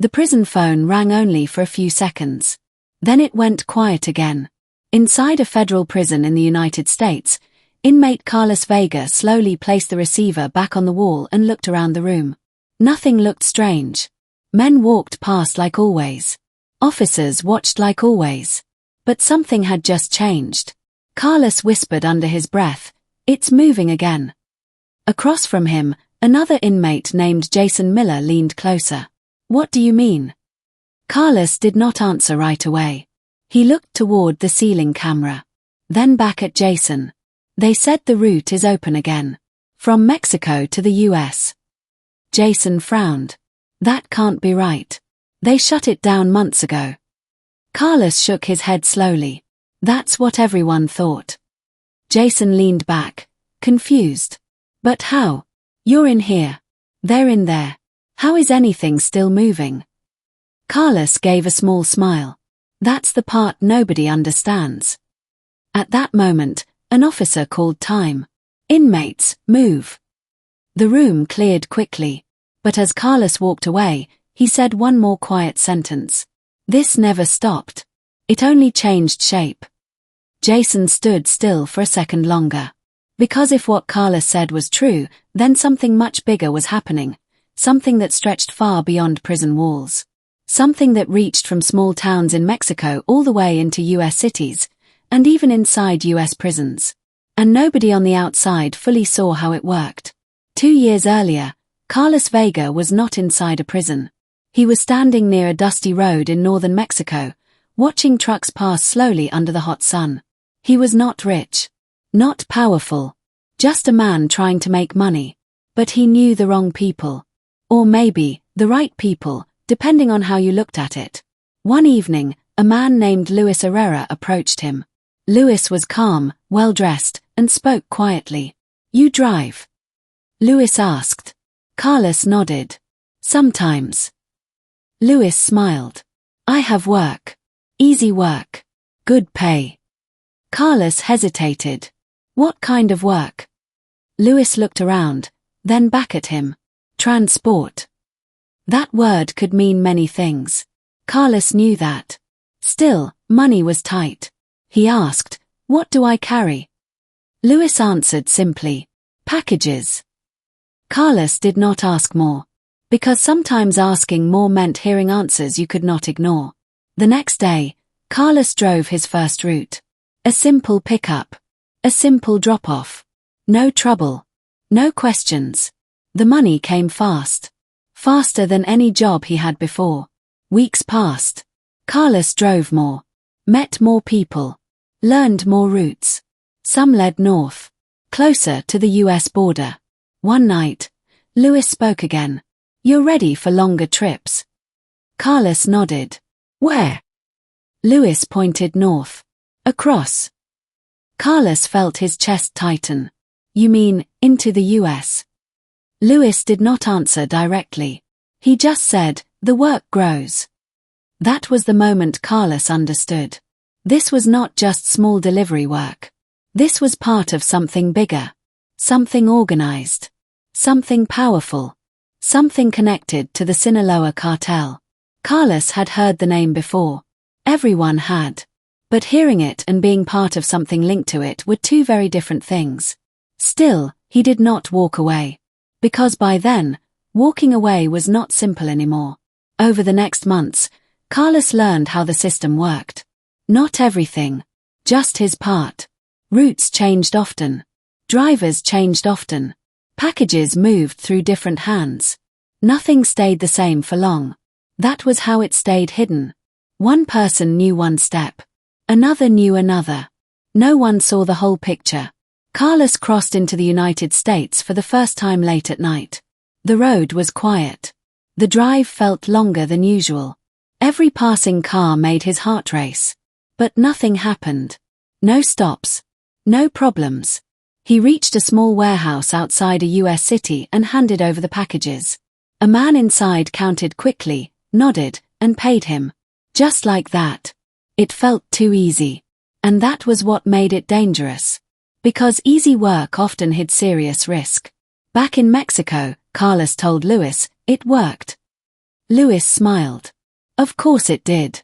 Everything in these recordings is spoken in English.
The prison phone rang only for a few seconds. Then it went quiet again. Inside a federal prison in the United States, inmate Carlos Vega slowly placed the receiver back on the wall and looked around the room. Nothing looked strange. Men walked past like always. Officers watched like always. But something had just changed. Carlos whispered under his breath, "It's moving again." Across from him, another inmate named Jason Miller leaned closer. "What do you mean?" Carlos did not answer right away. He looked toward the ceiling camera. Then back at Jason. "They said the route is open again. From Mexico to the US. Jason frowned. "That can't be right. They shut it down months ago." Carlos shook his head slowly. "That's what everyone thought." Jason leaned back, confused. "But how? You're in here. They're in there. How is anything still moving?" Carlos gave a small smile. "That's the part nobody understands." At that moment, an officer called time. "Inmates, move." The room cleared quickly. But as Carlos walked away, he said one more quiet sentence. "This never stopped. It only changed shape." Jason stood still for a second longer. Because if what Carlos said was true, then something much bigger was happening. Something that stretched far beyond prison walls. Something that reached from small towns in Mexico all the way into US cities, and even inside US prisons. And nobody on the outside fully saw how it worked. 2 years earlier, Carlos Vega was not inside a prison. He was standing near a dusty road in northern Mexico, watching trucks pass slowly under the hot sun. He was not rich. Not powerful. Just a man trying to make money. But he knew the wrong people. Or maybe, the right people, depending on how you looked at it. One evening, a man named Luis Herrera approached him. Luis was calm, well-dressed, and spoke quietly. "You drive?" Luis asked. Carlos nodded. "Sometimes." Luis smiled. "I have work. Easy work. Good pay." Carlos hesitated. "What kind of work?" Luis looked around, then back at him. "Transport." That word could mean many things. Carlos knew that. Still, money was tight. He asked, "What do I carry?" Luis answered simply, "Packages." Carlos did not ask more. Because sometimes asking more meant hearing answers you could not ignore. The next day, Carlos drove his first route. A simple pickup. A simple drop-off. No trouble. No questions. The money came fast. Faster than any job he had before. Weeks passed. Carlos drove more. Met more people. Learned more routes. Some led north. Closer to the US border. One night, Luis spoke again. "You're ready for longer trips?" Carlos nodded. "Where?" Luis pointed north. "Across." Carlos felt his chest tighten. "You mean, into the US?" Luis did not answer directly. He just said, "The work grows." That was the moment Carlos understood. This was not just small delivery work. This was part of something bigger. Something organized. Something powerful. Something connected to the Sinaloa Cartel. Carlos had heard the name before. Everyone had. But hearing it and being part of something linked to it were two very different things. Still, he did not walk away. Because by then, walking away was not simple anymore. Over the next months, Carlos learned how the system worked. Not everything. Just his part. Routes changed often. Drivers changed often. Packages moved through different hands. Nothing stayed the same for long. That was how it stayed hidden. One person knew one step. Another knew another. No one saw the whole picture. Carlos crossed into the United States for the first time late at night. The road was quiet. The drive felt longer than usual. Every passing car made his heart race. But nothing happened. No stops. No problems. He reached a small warehouse outside a US city and handed over the packages. A man inside counted quickly, nodded, and paid him. Just like that. It felt too easy. And that was what made it dangerous. Because easy work often hid serious risk. Back in Mexico, Carlos told Luis, it worked. Louis smiled. Of course it did.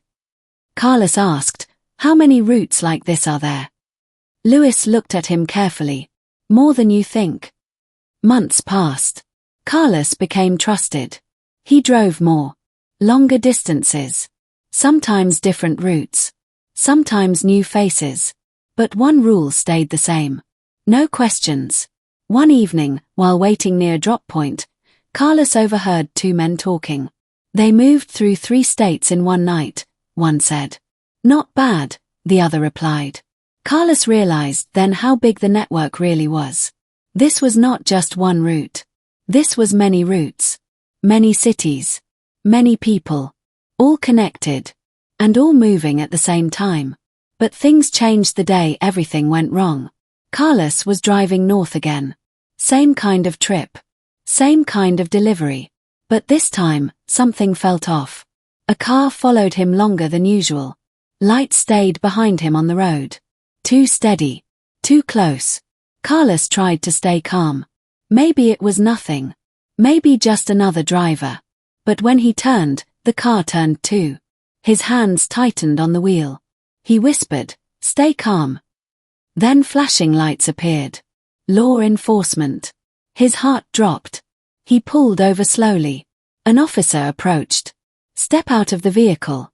Carlos asked, how many routes like this are there? Louis looked at him carefully. More than you think. Months passed. Carlos became trusted. He drove more. Longer distances. Sometimes different routes. Sometimes new faces. But one rule stayed the same. No questions. One evening, while waiting near a drop point, Carlos overheard two men talking. They moved through 3 states in one night, one said. Not bad, the other replied. Carlos realized then how big the network really was. This was not just one route. This was many routes. Many cities. Many people. All connected. And all moving at the same time. But things changed the day everything went wrong. Carlos was driving north again. Same kind of trip. Same kind of delivery. But this time, something felt off. A car followed him longer than usual. Lights stayed behind him on the road. Too steady. Too close. Carlos tried to stay calm. Maybe it was nothing. Maybe just another driver. But when he turned, the car turned too. His hands tightened on the wheel. He whispered, "Stay calm." Then flashing lights appeared. Law enforcement. His heart dropped. He pulled over slowly. An officer approached. "Step out of the vehicle."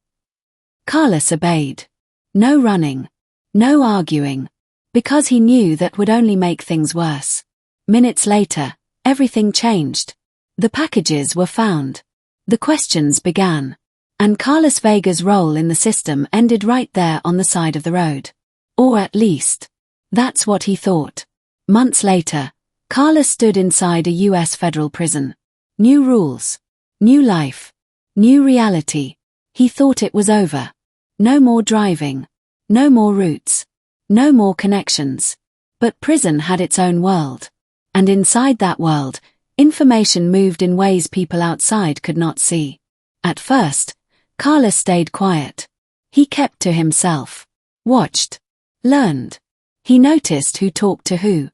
Carlos obeyed. No running. No arguing. Because he knew that would only make things worse. Minutes later, everything changed. The packages were found. The questions began. And Carlos Vega's role in the system ended right there on the side of the road. Or at least, that's what he thought. Months later, Carlos stood inside a U.S. federal prison. New rules. New life. New reality. He thought it was over. No more driving. No more routes. No more connections. But prison had its own world. And inside that world, information moved in ways people outside could not see. At first, Carlos stayed quiet. He kept to himself. Watched. Learned. He noticed who talked to who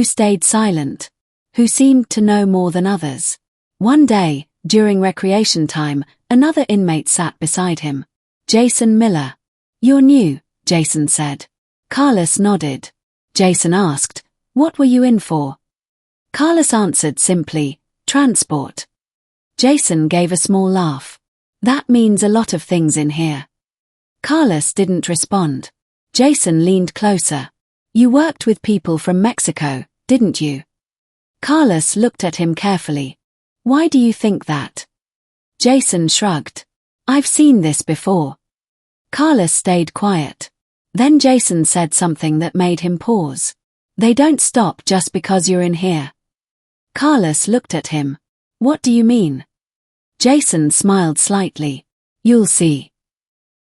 stayed silent, who seemed to know more than others. One day, during recreation time, another inmate sat beside him. Jason Miller. "You're new," Jason said. Carlos nodded. Jason asked, "What were you in for?" Carlos answered simply, "Transport." Jason gave a small laugh. "That means a lot of things in here." Carlos didn't respond. Jason leaned closer. "You worked with people from Mexico, didn't you?" Carlos looked at him carefully. "Why do you think that?" Jason shrugged. "I've seen this before." Carlos stayed quiet. Then Jason said something that made him pause. "They don't stop just because you're in here." Carlos looked at him. "What do you mean?" Jason smiled slightly. "You'll see."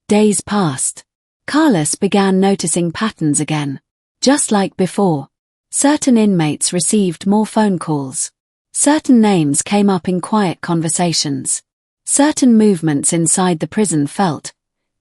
Days passed. Carlos began noticing patterns again. Just like before. Certain inmates received more phone calls. Certain names came up in quiet conversations. Certain movements inside the prison felt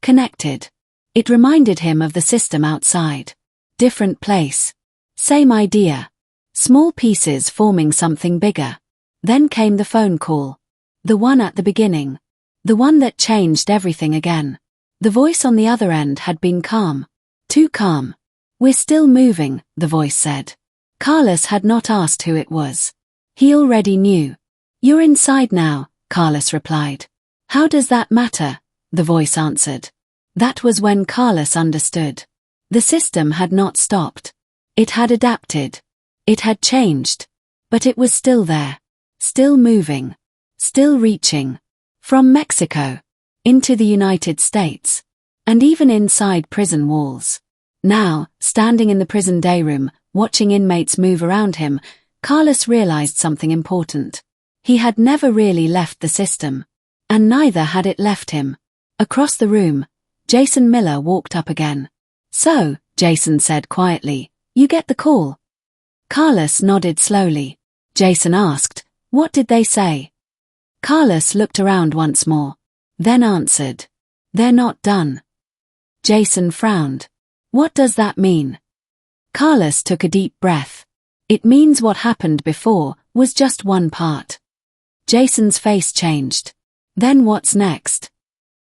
connected. It reminded him of the system outside. Different place. Same idea. Small pieces forming something bigger. Then came the phone call. The one at the beginning. The one that changed everything again. The voice on the other end had been calm. Too calm. "We're still moving," the voice said. Carlos had not asked who it was. He already knew. "You're inside now," Carlos replied. "How does that matter?" the voice answered. That was when Carlos understood. The system had not stopped. It had adapted. It had changed. But it was still there. Still moving. Still reaching. From Mexico. Into the United States. And even inside prison walls. Now, standing in the prison day room, watching inmates move around him, Carlos realized something important. He had never really left the system. And neither had it left him. Across the room, Jason Miller walked up again. "So," Jason said quietly, "you get the call?" Carlos nodded slowly. Jason asked, "What did they say?" Carlos looked around once more. Then answered, "They're not done." Jason frowned. "What does that mean?" Carlos took a deep breath. "It means what happened before was just one part." Jason's face changed. Then what's next?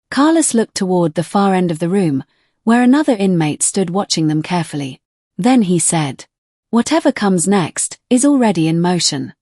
Carlos looked toward the far end of the room, where another inmate stood watching them carefully. Then he said, "Whatever comes next is already in motion."